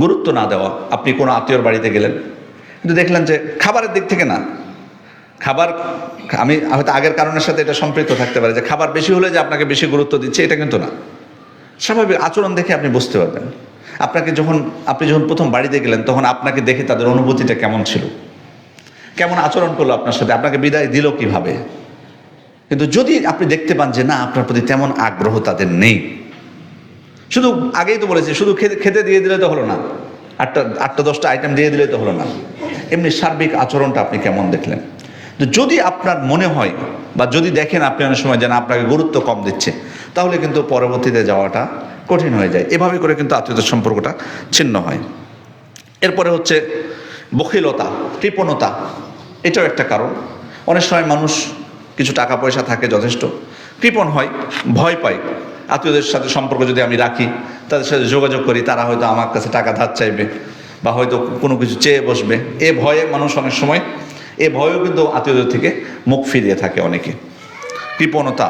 গুরুত্ব না দেওয়া। আপনি কোনো আত্মীয়র বাড়িতে গেলেন, কিন্তু দেখলেন যে খাবারের দিক থেকে না, খাবার, আমি হয়তো আগের কারণের সাথে এটা সম্পৃক্ত থাকতে পারে যে খাবার বেশি হলে যে আপনাকে বেশি গুরুত্ব দিচ্ছে, এটা কিন্তু না। স্বাভাবিক আচরণ দেখে আপনি বুঝতে পারবেন। আপনি যখন প্রথম বাড়িতে গেলেন, তখন আপনাকে দেখে তাদের অনুভূতিটা কেমন ছিল, কেমন আচরণ করলো আপনার সাথে, আপনাকে বিদায় দিল কিভাবে। কিন্তু যদি আপনি দেখতে পান যে না, আপনার প্রতি তেমন আগ্রহ তাদের নেই, শুধু আগেই তো বলেছি, শুধু খেতে দিয়ে দিলে তো হলো না, আটটা 10টা আইটেম দিয়ে দিলে তো হলো না, এমনি সার্বিক আচরণটা আপনি কেমন দেখলেন। তো যদি আপনার মনে হয় বা যদি দেখেন আপনি অনেক সময় যেন আপনাকে গুরুত্ব কম দিচ্ছে, তাহলে কিন্তু পরবর্তীতে যাওয়াটা কঠিন হয়ে যায়। এভাবে করে কিন্তু আত্মীয়তার সম্পর্কটা ছিন্ন হয়। এরপরে হচ্ছে বখিলতা, কৃপণতা, এটাও একটা কারণ। অনেক সময় মানুষ কিছু টাকা পয়সা থাকে যথেষ্ট, কৃপণ হয়, ভয় পায়। আত্মীয়দের সাথে সম্পর্ক যদি আমি রাখি, তাদের সাথে যোগাযোগ করি, তারা হয়তো আমার কাছে টাকা ধার চাইবে বা হয়তো কোনো কিছু চেয়ে বসবে, এ ভয়ে মানুষ অনেক সময়, এ ভয়েও কিন্তু আত্মীয়দের থেকে মুখ ফিরিয়ে থাকে অনেকে। কৃপণতা,